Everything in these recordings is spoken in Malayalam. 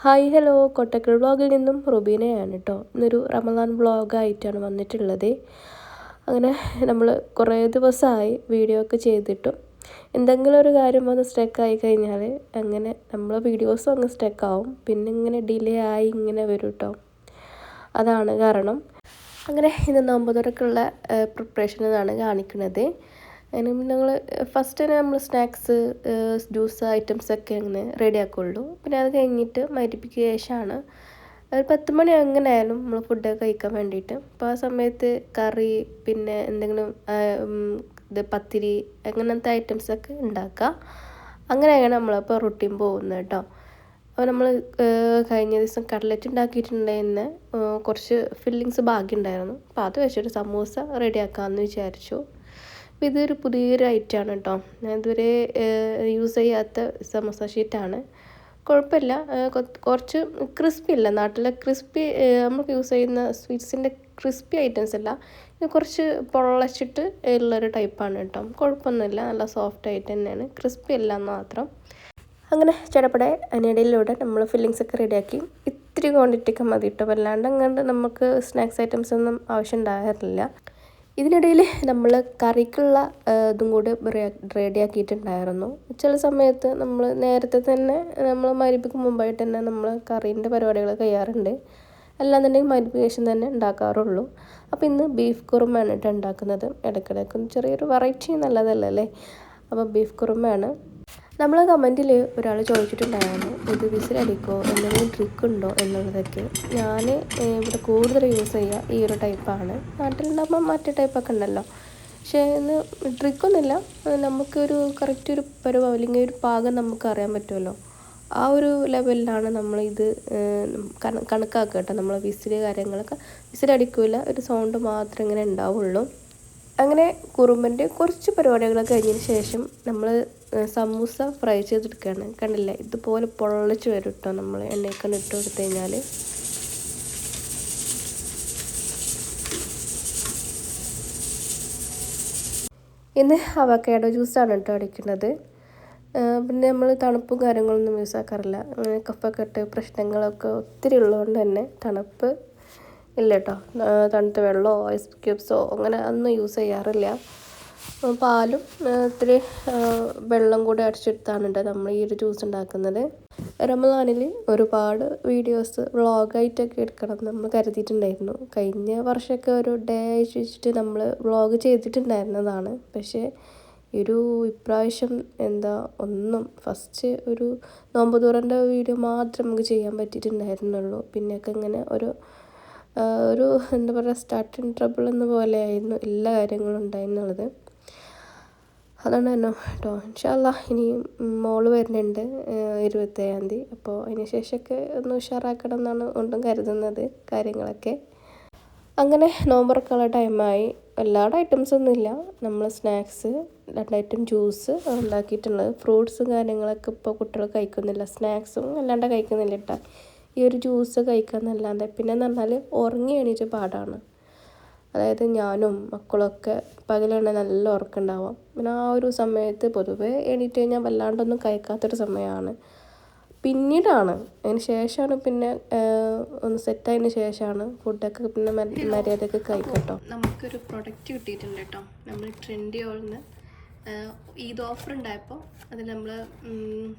ഹായ് ഹലോ കൊട്ടക്കൽ വ്ളോഗിൽ നിന്നും റുബീനയാണ് കേട്ടോ. ഇന്നൊരു റമദാൻ വ്ളോഗായിട്ടാണ് വന്നിട്ടുള്ളത്. അങ്ങനെ നമ്മൾ കുറേ ദിവസമായി വീഡിയോ ഒക്കെ ചെയ്തിട്ടും എന്തെങ്കിലും ഒരു കാര്യം വന്ന് സ്റ്റക്കായി കഴിഞ്ഞാൽ അങ്ങനെ നമ്മൾ വീഡിയോസും അങ്ങ് സ്റ്റക്കാവും. പിന്നെ ഇങ്ങനെ ഡിലേ ആയി ഇങ്ങനെ വരും കേട്ടോ. അതാണ് കാരണം. അങ്ങനെ ഇന്ന് നോമ്പുതുറക്കുള്ള പ്രിപ്പറേഷനാണ് കാണിക്കുന്നത്. അതിന് ഞങ്ങൾ ഫസ്റ്റ് തന്നെ നമ്മൾ സ്നാക്സ് ജ്യൂസ് ഐറ്റംസൊക്കെ അങ്ങനെ റെഡി ആക്കുള്ളൂ. പിന്നെ അത് കഴിഞ്ഞിട്ട് മഗ്‌രിബിക്ക് ശേഷമാണ് ഒരു 10 മണി എങ്ങനെയായാലും നമ്മൾ ഫുഡൊക്കെ കഴിക്കാൻ വേണ്ടിയിട്ട്. അപ്പോൾ ആ സമയത്ത് കറി പിന്നെ എന്തെങ്കിലും പത്തിരി അങ്ങനത്തെ ഐറ്റംസൊക്കെ ഉണ്ടാക്കുക. അങ്ങനെയാണ് നമ്മളിപ്പോൾ റൊട്ടീൻ പോകുന്നത് കേട്ടോ. അപ്പോൾ നമ്മൾ കഴിഞ്ഞ ദിവസം കട്ട്ലറ്റ് ഉണ്ടാക്കിയിട്ടുണ്ടായിരുന്ന കുറച്ച് ഫില്ലിങ്സ് ബാക്കി ഉണ്ടായിരുന്നു. അപ്പോൾ അത് വെച്ചിട്ട് സമൂസ റെഡിയാക്കാമെന്ന് വിചാരിച്ചു. അപ്പോൾ ഇതൊരു പുതിയൊരു ഐറ്റമാണ് കേട്ടോ. ഞാൻ ഇതുവരെ യൂസ് ചെയ്യാത്ത സമോസ ഷീറ്റാണ്. കുഴപ്പമില്ല, കുറച്ച് ക്രിസ്പി അല്ല, നാട്ടിലെ ക്രിസ്പി നമുക്ക് യൂസ് ചെയ്യുന്ന സ്വീറ്റ്സിൻ്റെ ക്രിസ്പി ഐറ്റംസ് അല്ല, ഇത് കുറച്ച് പൊള്ളച്ചിട്ട് ഉള്ളൊരു ടൈപ്പാണ് കേട്ടോ. കുഴപ്പമൊന്നുമില്ല, നല്ല സോഫ്റ്റ് ആയിട്ട് തന്നെയാണ്, ക്രിസ്പി അല്ല എന്ന് മാത്രം. അങ്ങനെ ചിലപ്പടെ അതിനിടയിലൂടെ നമ്മൾ ഫില്ലിങ്സ് ഒക്കെ റെഡിയാക്കി. ഇത്തിരി ക്വാണ്ടിറ്റിയൊക്കെ മതി കേട്ടോ, വല്ലാണ്ട് അങ്ങോട്ട് നമുക്ക് സ്നാക്സ് ഐറ്റംസ് ഒന്നും ആവശ്യം ഉണ്ടാകാറില്ല. ഇതിനിടയിൽ നമ്മൾ കറിക്കുള്ള ഇതും കൂടി റെഡിയാക്കിയിട്ടുണ്ടായിരുന്നു. ചില സമയത്ത് നമ്മൾ നേരത്തെ തന്നെ നമ്മൾ മഗ്‌രിബിക്ക് മുമ്പായിട്ട് തന്നെ നമ്മൾ കറീൻ്റെ പരിപാടികൾ ചെയ്യാറുണ്ട്. അല്ലാന്നുണ്ടെങ്കിൽ മഗ്‌രിബിക്ക് ശേഷം തന്നെ ഉണ്ടാക്കാറുള്ളൂ. അപ്പോൾ ഇന്ന് ബീഫ് കുറുമയാണ് കേട്ടോ ഉണ്ടാക്കുന്നത്. ഇടയ്ക്കിടയ്ക്ക് ചെറിയൊരു വെറൈറ്റി നല്ലതല്ലേ. അപ്പോൾ ബീഫ് കുറുമയാണ്. നമ്മൾ കമൻറ്റിൽ ഒരാൾ ചോദിച്ചിട്ടുണ്ടായിരുന്നു ഇത് വിസിലടിക്കോ, എന്തെങ്കിലും ട്രിക്കുണ്ടോ എന്നുള്ളതൊക്കെ. ഞാൻ ഇവിടെ കൂടുതൽ യൂസ് ചെയ്യുക ഈ ഒരു ടൈപ്പാണ്. നാട്ടിലുണ്ടാകുമ്പോൾ മറ്റേ ടൈപ്പൊക്കെ ഉണ്ടല്ലോ, പക്ഷേ ഇന്ന് ട്രിക്കൊന്നുമില്ല. നമുക്കൊരു കറക്റ്റ് ഒരു പരുവം അല്ലെങ്കിൽ ഒരു പാകം നമുക്ക് അറിയാൻ പറ്റുമല്ലോ. ആ ഒരു ലെവലിലാണ് നമ്മളിത് കണക്കാക്കുക കേട്ടോ. നമ്മൾ വിസിൽ കാര്യങ്ങളൊക്കെ വിസിലടിക്കില്ല, ഒരു സൗണ്ട് മാത്രമേ ഇങ്ങനെ ഉണ്ടാവുള്ളൂ. അങ്ങനെ കുറുമ്പൻ്റെ കുറച്ച് പരിപാടികളൊക്കെ കഴിഞ്ഞതിന് ശേഷം നമ്മൾ സമൂസ ഫ്രൈ ചെയ്തെടുക്കുകയാണ്. കണ്ടില്ലേ, ഇതുപോലെ പൊള്ളിച്ച് വരും കേട്ടോ നമ്മൾ എണ്ണയൊക്കെ ഇട്ട് കൊടുത്തു കഴിഞ്ഞാൽ. ഇന്ന് അവക്കാഡോ ജ്യൂസാണ് കേട്ടോ അടിക്കുന്നത്. പിന്നെ നമ്മൾ തണുപ്പും കാര്യങ്ങളൊന്നും യൂസ് ആക്കാറില്ല. കഫക്കെട്ട് പ്രശ്നങ്ങളൊക്കെ ഒത്തിരി ഉള്ളതുകൊണ്ട് തന്നെ തണുപ്പ് ഇല്ല കേട്ടോ. തണുത്ത വെള്ളമോ ഐസ് ക്യൂബ്സോ അങ്ങനെ ഒന്നും യൂസ് ചെയ്യാറില്ല. പാലും ഇത്തിരി വെള്ളം കൂടി അടിച്ചെടുത്താണ് കേട്ടോ നമ്മൾ ഈ ഒരു ജ്യൂസ് ഉണ്ടാക്കുന്നത്. റമദാനിൽ ഒരുപാട് വീഡിയോസ് വ്ളോഗായിട്ടൊക്കെ എടുക്കണം നമ്മൾ കരുതിയിട്ടുണ്ടായിരുന്നു. കഴിഞ്ഞ വർഷമൊക്കെ ഒരു ഡേ വെച്ചിട്ട് നമ്മൾ വ്ളോഗ് ചെയ്തിട്ടുണ്ടായിരുന്നതാണ്. പക്ഷേ ഇപ്രാവശ്യം ഒന്നും ഫസ്റ്റ് ഒരു നോമ്പ് തുറൻ്റെ വീഡിയോ മാത്രം നമുക്ക് ചെയ്യാൻ പറ്റിയിട്ടുണ്ടായിരുന്നുള്ളൂ. പിന്നെയൊക്കെ ഇങ്ങനെ ഒരു സ്റ്റാർട്ടിങ് ട്രബിൾ എന്ന പോലെ ആയിരുന്നു എല്ലാ കാര്യങ്ങളും ഉണ്ടായിരുന്നുള്ളത്. അതാണ് തന്നെ കേട്ടോ. ഇൻഷാ അല്ലാഹ് ഇനിയും മോള് വരുന്നുണ്ട് 27-ാം തീയതി. അപ്പോൾ അതിന് ശേഷമൊക്കെ ഒന്ന് ഉഷാറാക്കണം എന്നാണ് ഒന്നും കരുതുന്നത് കാര്യങ്ങളൊക്കെ. അങ്ങനെ നോമ്പുറക്കുള്ള ടൈമായി. എല്ലാവരുടെ ഐറ്റംസൊന്നുമില്ല, നമ്മൾ സ്നാക്സ് 2 ഐറ്റം ജ്യൂസ് ഉണ്ടാക്കിയിട്ടുള്ളത്. ഫ്രൂട്ട്സും കാര്യങ്ങളൊക്കെ ഇപ്പോൾ കുട്ടികൾ കഴിക്കുന്നില്ല, സ്നാക്സും അല്ലാണ്ട് കഴിക്കുന്നില്ല കേട്ടോ. ഈ ഒരു ജ്യൂസ് കഴിക്കാമെന്നല്ലാണ്ട്. പിന്നെ എന്ന് പറഞ്ഞാൽ ഉറങ്ങി എണീറ്റ് പാടാണ്. അതായത് ഞാനും മക്കളൊക്കെ പകലാണ് നല്ല ഉറക്കമുണ്ടാവാം. പിന്നെ ആ ഒരു സമയത്ത് പൊതുവേ എണീറ്റ് കഴിഞ്ഞാൽ വല്ലാണ്ടൊന്നും കഴിക്കാത്തൊരു സമയമാണ്. പിന്നീടാണ് അതിന് ശേഷമാണ് പിന്നെ ഒന്ന് സെറ്റായതിന് ശേഷമാണ് ഫുഡൊക്കെ പിന്നെ മര്യാദയൊക്കെ കഴിക്കട്ടോ. നമുക്കൊരു പ്രൊഡക്റ്റ് കിട്ടിയിട്ടുണ്ട് കേട്ടോ. നമ്മൾ ട്രെൻഡിയോൾന്ന് ഈദ് ഓഫർ ഉണ്ടായപ്പോൾ അതിൽ നമ്മൾ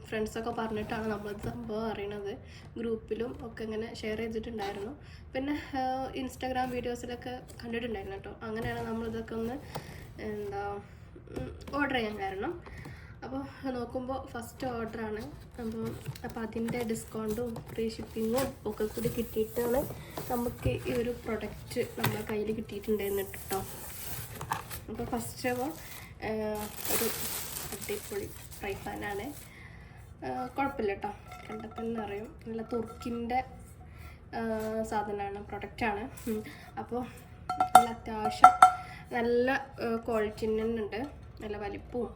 ഫ്രണ്ട്സൊക്കെ പറഞ്ഞിട്ടാണ് നമ്മളത് സംഭവം അറിയണത്. ഗ്രൂപ്പിലും ഒക്കെ ഇങ്ങനെ ഷെയർ ചെയ്തിട്ടുണ്ടായിരുന്നു. പിന്നെ ഇൻസ്റ്റാഗ്രാം വീഡിയോസിലൊക്കെ കണ്ടിട്ടുണ്ടായിരുന്നു കേട്ടോ. അങ്ങനെയാണ് നമ്മളിതൊക്കെ ഒന്ന് ഓർഡർ ചെയ്യാൻ കാരണം. അപ്പോൾ നോക്കുമ്പോൾ ഫസ്റ്റ് ഓർഡറാണ്. അപ്പോൾ അതിൻ്റെ ഡിസ്കൗണ്ടും ഫ്രീ ഷിപ്പിങ്ങും ഒക്കെ കൂടി കിട്ടിയിട്ടാണ് നമുക്ക് ഈ ഒരു പ്രൊഡക്റ്റ് നമ്മളെ കയ്യിൽ കിട്ടിയിട്ടുണ്ടായിരുന്നു കേട്ടോ. അപ്പോൾ ഫസ്റ്റ് ഒരു അടിപൊളി ഫ്രൈ പാനാണ്. കുഴപ്പമില്ല കേട്ടോ, കണ്ടപ്പോൾ തന്നെ അറിയും നല്ല തുർക്കിൻ്റെ സാധനമാണ്, പ്രൊഡക്റ്റാണ്. അപ്പോൾ നല്ല അത്യാവശ്യം നല്ല ക്വാളിറ്റി തന്നെ ഉണ്ട്, നല്ല വലിപ്പവും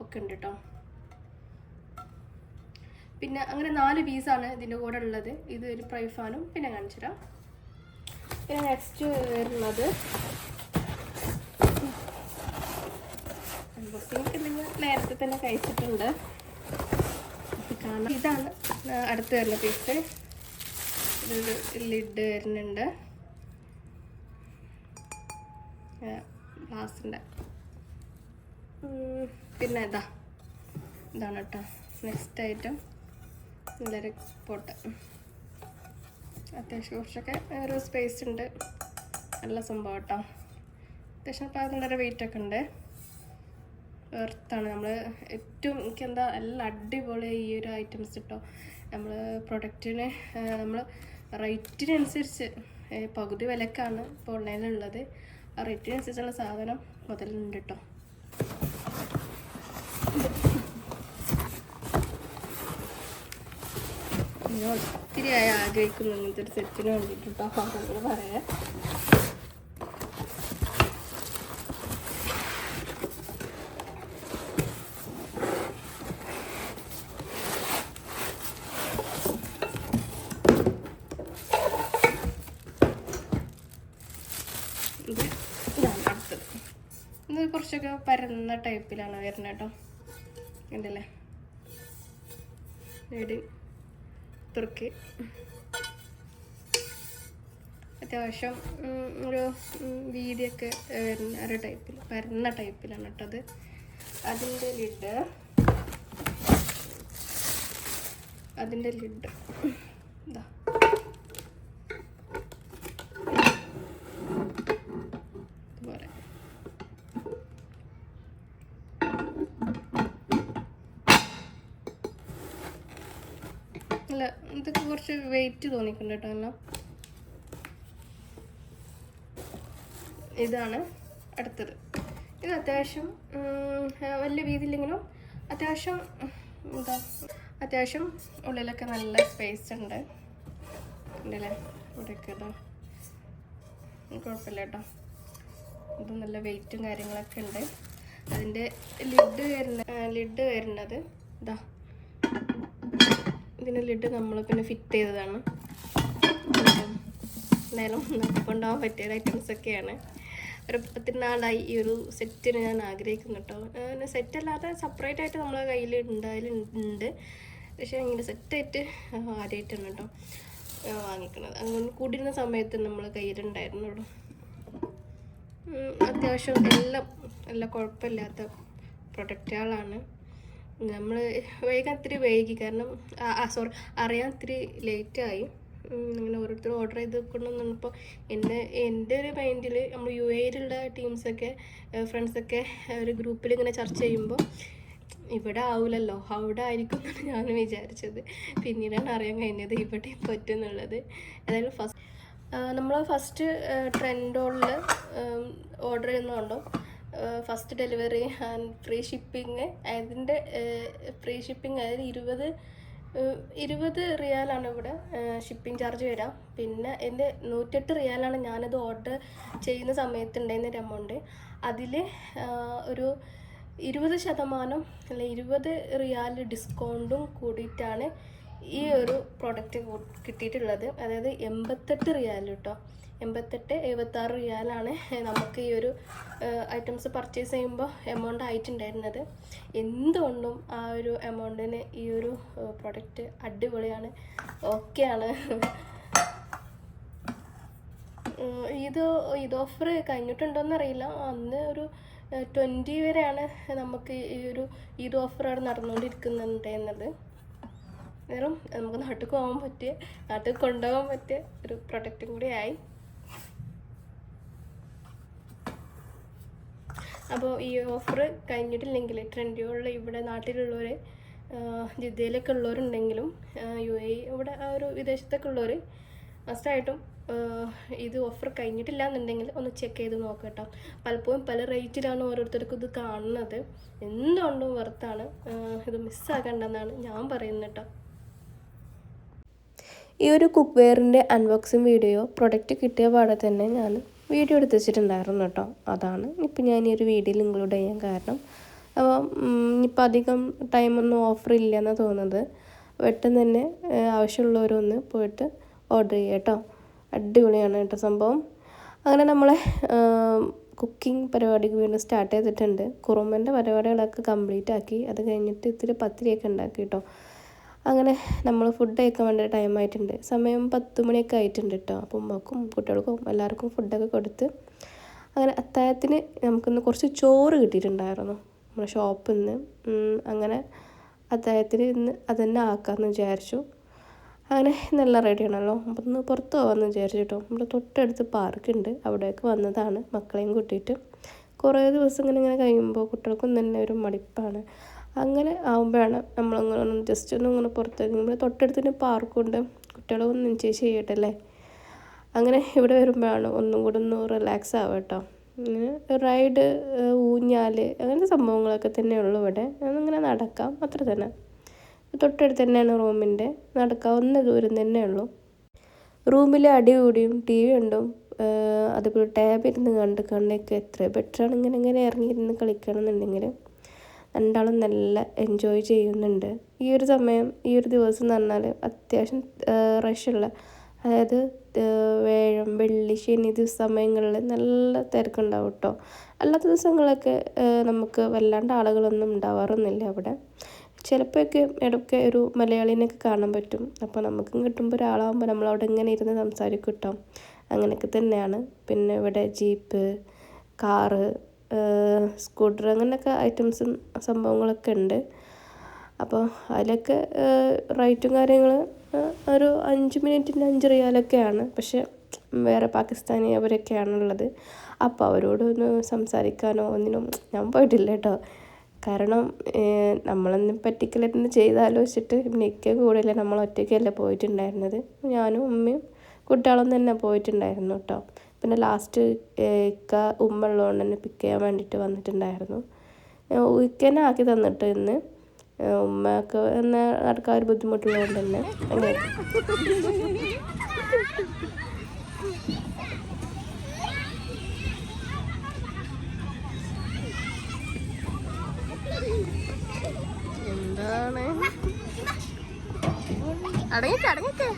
ഒക്കെ ഉണ്ട് കേട്ടോ. പിന്നെ അങ്ങനെ 4 പീസാണ് ഇതിൻ്റെ കൂടെ ഉള്ളത്. ഇത് ഒരു ഫ്രൈ പാനും പിന്നെ കാണിച്ചു തരാം. പിന്നെ നെക്സ്റ്റ് വരുന്നത് അൺബോക്സിങ് നിങ്ങൾ നേരത്തെ തന്നെ കഴിച്ചിട്ടുണ്ട്. കാണാം. ഇതാണ് അടുത്ത് വരുന്ന പീസ്. ഇതൊരു ലിഡ് വരുന്നുണ്ട്, ഗ്ലാസിൻ്റെ. പിന്നെ ഇതാണ് കേട്ടോ നെക്സ്റ്റ് ഐറ്റം. നല്ലൊരു പോട്ട്, അത്യാവശ്യം കുറച്ചൊക്കെ ഒരു സ്പേസ് ഉണ്ട്. നല്ല സംഭവം കേട്ടോ. അത്യാവശ്യം നല്ലൊരു വെയിറ്റൊക്കെ ഉണ്ട്. എർത്താണ് നമ്മൾ ഏറ്റവും എനിക്കെന്താ എല്ലാം അടിപൊളി ഈ ഒരു ഐറ്റംസ് കേട്ടോ. നമ്മൾ പ്രൊഡക്റ്റിന് നമ്മൾ റേറ്റിനനുസരിച്ച് പകുതി വിലക്കാണ് ഇപ്പോൾ ഓൺലൈനിലുള്ളത്. ആ റേറ്റിനനുസരിച്ചുള്ള സാധനം മുതലുണ്ട് കേട്ടോ. ഞാൻ ഒത്തിരിയായി ആഗ്രഹിക്കുന്നു ഇങ്ങനത്തെ ഒരു സെറ്റിന് വേണ്ടിയിട്ട് കേട്ടോ. അപ്പോൾ പറയാം. ഇതാണ് അടുത്തത്. ഇത് കുറച്ചൊക്കെ പരന്ന ടൈപ്പിലാണ് വരുന്നത് കേട്ടോ. ഉണ്ടല്ലേ റെഡി തുറക്കി. അത്യാവശ്യം ഒരു വീതിയൊക്കെ വരുന്ന ഒരു ടൈപ്പിൽ പരന്ന ടൈപ്പിലാണ് കേട്ടത്. അതിൻ്റെ ലിഡ് ഇതാ. ഇതുപോലെ അല്ല, ഇതൊക്കെ കുറച്ച് വെയിറ്റ് തോന്നിക്കുന്നുണ്ട് കേട്ടോ. എല്ലാം ഇതാണ് അടുത്തത്. ഇത് അത്യാവശ്യം വലിയ വീതിയില്ലെങ്കിലും അത്യാവശ്യം ഉള്ളിലൊക്കെ നല്ല സ്പേസ് ഉണ്ട്. ഉണ്ടല്ലേ ഇവിടെയൊക്കെ ഇതാ കുഴപ്പമില്ല കേട്ടോ. ഇത് നല്ല വെയിറ്റും കാര്യങ്ങളൊക്കെ ഉണ്ട്. അതിൻ്റെ ലിഡ് വരുന്നത് ഇതാ. ഇതിൻ്റെ ലിഡ് നമ്മൾ പിന്നെ ഫിറ്റ് ചെയ്തതാണ്. എന്തായാലും കൊണ്ടുപോകാൻ പറ്റിയ ഐറ്റംസൊക്കെയാണ്. ഒരു 10 നാളായി ഈ ഒരു സെറ്റിന് ഞാൻ ആഗ്രഹിക്കുന്നു കേട്ടോ. സെറ്റല്ലാതെ സെപ്പറേറ്റ് ആയിട്ട് നമ്മളെ കയ്യിൽ ഉണ്ട്. പക്ഷേ ഇങ്ങനെ സെറ്റായിട്ട് ആദ്യമായിട്ടാണ് കേട്ടോ വാങ്ങിക്കുന്നത്. അങ്ങനെ കൂടിയിരുന്ന സമയത്ത് നമ്മൾ കയ്യിലുണ്ടായിരുന്നുള്ളൂ. അത്യാവശ്യം എല്ലാം കുഴപ്പമില്ലാത്ത പ്രൊഡക്റ്റുകളാണ്. നമ്മൾ ഇത്തിരി വൈകി, കാരണം അറിയാൻ ഇത്തിരി ലേറ്റായി. അങ്ങനെ ഓരോരുത്തർ ഓർഡർ ചെയ്ത് കൊണ്ടുവന്നപ്പോൾ എൻ്റെ ഒരു മൈൻഡിൽ നമ്മൾ UAE-ലുള്ള ടീംസൊക്കെ ഫ്രണ്ട്സൊക്കെ ഒരു ഗ്രൂപ്പിൽ ഇങ്ങനെ ചർച്ച ചെയ്യുമ്പോൾ ഇവിടെ ആവില്ലല്ലോ, അവിടെ ആയിരിക്കും എന്നാണ് ഞാൻ വിചാരിച്ചത്. പിന്നീടാണ് അറിയാൻ കഴിഞ്ഞത് ഇവിടെ പറ്റും എന്നുള്ളത്. ഏതായാലും നമ്മൾ ഫസ്റ്റ് ട്രെൻഡോളിൽ ഓർഡർ ചെയ്യുന്നതുകൊണ്ടോ first delivery and free shipping. അതിൻ്റെ ഫ്രീ ഷിപ്പിംഗ് അതായത് 20 റിയാലാണ് ഇവിടെ ഷിപ്പിംഗ് ചാർജ് വരാം. പിന്നെ എൻ്റെ 108 റിയാലാണ് ഞാനത് ഓർഡർ ചെയ്യുന്ന സമയത്ത് ഉണ്ടായിരുന്നൊരു എമൗണ്ട്. അതിൽ ഒരു 20% അല്ലെ 20 റിയാൽ ഡിസ്കൗണ്ടും കൂടിയിട്ടാണ് ഈ ഒരു പ്രോഡക്റ്റ് കിട്ടിയിട്ടുള്ളത്. അതായത് 88 റിയാൽ കേട്ടോ. 76 റിയാലാണ് നമുക്ക് ഈ ഒരു ഐറ്റംസ് പർച്ചേസ് ചെയ്യുമ്പോൾ എമൗണ്ട് ആയിട്ടുണ്ടായിരുന്നത്. എന്തുകൊണ്ടും ആ ഒരു എമൗണ്ടിന് ഈ ഒരു പ്രൊഡക്റ്റ് അടിപൊളിയാണ്, ഓക്കെയാണ്. ഇത് ഓഫർ കഴിഞ്ഞിട്ടുണ്ടോയെന്നറിയില്ല. അന്ന് ഒരു 20 വരെയാണ് നമുക്ക് ഈ ഒരു ഓഫർ അവിടെ നടന്നുകൊണ്ടിരിക്കുന്നുണ്ടായിരുന്നത്. നേരം നമുക്ക് നാട്ടിൽ കൊണ്ടുപോകാൻ പറ്റിയ ഒരു പ്രൊഡക്റ്റും കൂടി ആയി. അപ്പോൾ ഈ ഓഫർ കഴിഞ്ഞിട്ടില്ലെങ്കിൽ ട്രെൻഡുകളിൽ ഇവിടെ നാട്ടിലുള്ളവർ ജിദ്ദയിലൊക്കെ ഉള്ളവരുണ്ടെങ്കിലും UAE ഇവിടെ ആ ഒരു വിദേശത്തൊക്കെ ഉള്ളവർ മസ്റ്റായിട്ടും ഇത് ഓഫർ കഴിഞ്ഞിട്ടില്ല എന്നുണ്ടെങ്കിൽ ഒന്ന് ചെക്ക് ചെയ്ത് നോക്കുക കേട്ടോ. പലപ്പോഴും പല റേറ്റിലാണ് ഓരോരുത്തർക്കും ഇത് കാണുന്നത്. എന്തുകൊണ്ടും വർത്താണ്, ഇത് മിസ്സാക്കണ്ടെന്നാണ് ഞാൻ പറയുന്നത് കേട്ടോ. ഈ ഒരു കുക്ക് വെയറിൻ്റെ അൺബോക്സിങ് വീഡിയോ പ്രൊഡക്റ്റ് കിട്ടിയ പാടെ തന്നെ ഞാൻ വീഡിയോ എടുത്ത് വെച്ചിട്ടുണ്ടായിരുന്നു കേട്ടോ. അതാണ് ഇപ്പം ഞാൻ ഈ ഒരു വീഡിയോയിൽ ഇൻക്ലൂഡ് ചെയ്യാൻ കാരണം. അപ്പോൾ ഇനിയിപ്പോൾ അധികം ടൈമൊന്നും ഓഫർ ഇല്ല എന്നാണ് തോന്നുന്നത്. പെട്ടെന്ന് തന്നെ ആവശ്യമുള്ളവരൊന്ന് പോയിട്ട് ഓർഡർ ചെയ്യുക കേട്ടോ. അടിപൊളിയാണ് കേട്ടോ സംഭവം. അങ്ങനെ നമ്മളെ കുക്കിംഗ് പരിപാടിക്ക് വീണ്ടും സ്റ്റാർട്ട് ചെയ്തിട്ടുണ്ട്. കുറുമൻ്റെ പരിപാടികളൊക്കെ കംപ്ലീറ്റ് ആക്കി. അത് കഴിഞ്ഞിട്ട് ഇത്തിരി പത്തിരിയൊക്കെ ഉണ്ടാക്കി കേട്ടോ. അങ്ങനെ നമ്മൾ ഫുഡ് കഴിക്കാൻ വേണ്ടി ടൈം ആയിട്ടുണ്ട്. സമയം 10 മണിയൊക്കെ ആയിട്ടുണ്ട് കേട്ടോ. അപ്പോൾ ഉമ്മക്കും കുട്ടികൾക്കും എല്ലാവർക്കും ഫുഡൊക്കെ കൊടുത്ത് അങ്ങനെ അത്താഴത്തിന് നമുക്കിന്ന് കുറച്ച് ചോറ് കിട്ടിയിട്ടുണ്ടായിരുന്നു നമ്മുടെ ഷോപ്പിൽ നിന്ന്. അങ്ങനെ അത്താഴത്തിന് ഇന്ന് അതുതന്നെ ആക്കാമെന്ന് വിചാരിച്ചു. അങ്ങനെ നല്ല റെഡിയാണല്ലോ. അപ്പം ഒന്ന് പുറത്ത് പോകാമെന്ന് വിചാരിച്ചു കേട്ടോ. നമ്മുടെ തൊട്ടടുത്ത് പാർക്കുണ്ട്, അവിടേക്ക് വന്നതാണ് മക്കളെയും കൂട്ടിയിട്ട്. കുറേ ദിവസം ഇങ്ങനെ കഴിയുമ്പോൾ കുട്ടികൾക്കും തന്നെ ഒരു മടുപ്പാണ്. അങ്ങനെ ആകുമ്പോഴാണ് നമ്മളിങ്ങനെ ജസ്റ്റ് ഇങ്ങനെ പുറത്തേക്ക് നമ്മൾ തൊട്ടടുത്തിന് പാർക്കുണ്ട്, കുട്ടികളൊന്നും എൻജോയ് ചെയ്യട്ടെ അല്ലേ. അങ്ങനെ ഇവിടെ വരുമ്പോഴാണ് ഒന്നും കൂടെ ഒന്ന് റിലാക്സ് ആവുക കേട്ടോ. ഇങ്ങനെ റൈഡ്, ഊഞ്ഞാൽ അങ്ങനത്തെ സംഭവങ്ങളൊക്കെ തന്നെയുള്ളൂ ഇവിടെ. അങ്ങനെ നടക്കാം, അത്ര തന്നെ. തൊട്ടടുത്ത് തന്നെയാണ് റൂമിൻ്റെ, നടക്കാവുന്ന ദൂരം തന്നെയുള്ളൂ. റൂമിൽ അടികൂടിയും ടി വി കണ്ടും അതുപോലെ ടാബ് ഇരുന്ന് കണ്ടൊക്കെ എത്ര ബെറ്ററാണ്. ഇങ്ങനെ ഇറങ്ങിയിരുന്ന് കളിക്കണമെന്നുണ്ടെങ്കിൽ രണ്ടാളും നല്ല എൻജോയ് ചെയ്യുന്നുണ്ട്. ഈ ഒരു സമയം, ഈ ഒരു ദിവസം എന്ന് പറഞ്ഞാൽ അത്യാവശ്യം റഷുള്ള, അതായത് വ്യാഴം, വെള്ളി, ശനി സമയങ്ങളിൽ നല്ല തിരക്കുണ്ടാവും കേട്ടോ. അല്ലാത്ത ദിവസങ്ങളൊക്കെ നമുക്ക് വല്ലാണ്ട് ആളുകളൊന്നും ഉണ്ടാവാറൊന്നുമില്ല അവിടെ. ചിലപ്പോഴൊക്കെ ഇടയ്ക്ക് ഒരു മലയാളീനെയൊക്കെ കാണാൻ പറ്റും. അപ്പോൾ നമുക്കും കിട്ടുമ്പോൾ ഒരാളാകുമ്പോൾ നമ്മളവിടെ ഇങ്ങനെ ഇരുന്ന് സംസാരിക്കും കേട്ടോ. അങ്ങനെയൊക്കെ തന്നെയാണ്. പിന്നെ ഇവിടെ ജീപ്പ്, കാറ്, സ്കൂട്ടർ അങ്ങനെയൊക്കെ ഐറ്റംസും സംഭവങ്ങളൊക്കെ ഉണ്ട്. അപ്പോൾ അതിലൊക്കെ റേറ്റും കാര്യങ്ങൾ ഒരു 5 മിനിറ്റിന് 5 റിയാലൊക്കെയാണ്. പക്ഷെ വേറെ പാകിസ്ഥാനി അവരൊക്കെയാണുള്ളത്. അപ്പോൾ അവരോടൊന്ന് സംസാരിക്കാനോ ഒന്നിനും ഞാൻ പോയിട്ടില്ല കേട്ടോ. കാരണം നമ്മളൊന്ന് പറ്റിക്കലായിട്ട് ചെയ്താലോ വെച്ചിട്ട് മിക്ക കൂടെയല്ല, നമ്മൾ ഒറ്റയ്ക്കല്ല പോയിട്ടുണ്ടായിരുന്നത്. ഞാനും ഉമ്മയും കുട്ടികളും തന്നെ പോയിട്ടുണ്ടായിരുന്നു കേട്ടോ. പിന്നെ ലാസ്റ്റ് ഇക്ക ഉമ്മ ഉള്ളതുകൊണ്ട് തന്നെ പിക്ക് ചെയ്യാൻ വേണ്ടിയിട്ട് വന്നിട്ടുണ്ടായിരുന്നു. ഇക്കനെ ആക്കി തന്നിട്ട് ഇന്ന് ഉമ്മക്ക് എന്നാൽ നടക്കാൻ ഒരു ബുദ്ധിമുട്ടുള്ളതുകൊണ്ട് തന്നെ അങ്ങനെ. എന്താണ് അടങ്ങിക്കേ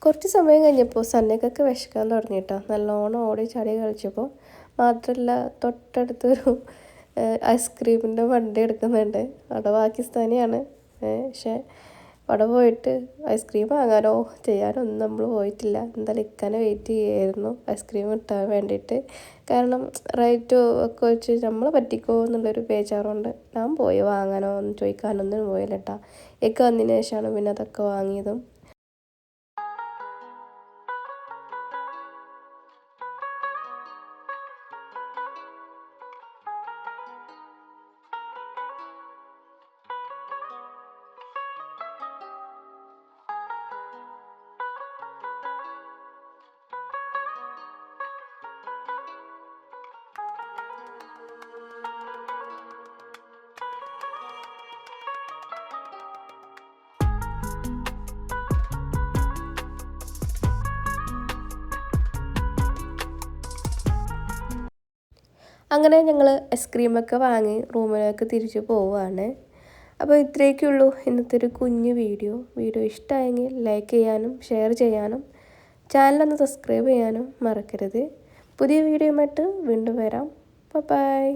കുറച്ച് സമയം കഴിഞ്ഞപ്പോൾ സന്നക്കൊക്കെ വിശക്കാൻ തുടങ്ങി കേട്ടോ. നല്ലോണം ഓടി ചാടി കളിച്ചപ്പോൾ. മാത്രമല്ല തൊട്ടടുത്തൊരു ഐസ്ക്രീമിൻ്റെ വണ്ടി എടുക്കുന്നുണ്ട്. അവിടെ പാകിസ്ഥാനിയാണ്. പക്ഷേ അവിടെ പോയിട്ട് ഐസ്ക്രീം വാങ്ങാനോ ചെയ്യാനോ ഒന്നും നമ്മൾ പോയിട്ടില്ല. എന്തായാലും ഇക്കാനെ വെയിറ്റ് ചെയ്യായിരുന്നു ഐസ്ക്രീം കിട്ടാൻ വേണ്ടിയിട്ട്. കാരണം റേറ്റ് ഒക്കെ വെച്ച് നമ്മൾ പറ്റിക്കോ എന്നുള്ളൊരു ബേജാറുണ്ട് ഞാൻ പോയി വാങ്ങാനോ ഒന്നും ചോദിക്കാനൊന്നും പോയില്ല കേട്ടോ. ഇക്ക വന്നതിന് ശേഷമാണ് പിന്നെ അതൊക്കെ വാങ്ങിയതും. അങ്ങനെ ഞങ്ങൾ ഐസ്ക്രീമൊക്കെ വാങ്ങി റൂമിലേക്ക് തിരിച്ചു പോവുകയാണ്. അപ്പോൾ ഇത്രയൊക്കെയുള്ളൂ ഇന്നത്തെ ഒരു കുഞ്ഞു വീഡിയോ. ഇഷ്ടമായെങ്കിൽ ലൈക്ക് ചെയ്യാനും ഷെയർ ചെയ്യാനും ചാനലൊന്ന് സബ്സ്ക്രൈബ് ചെയ്യാനും മറക്കരുത്. പുതിയ വീഡിയോയുമായിട്ട് വീണ്ടും വരാം. ബൈ.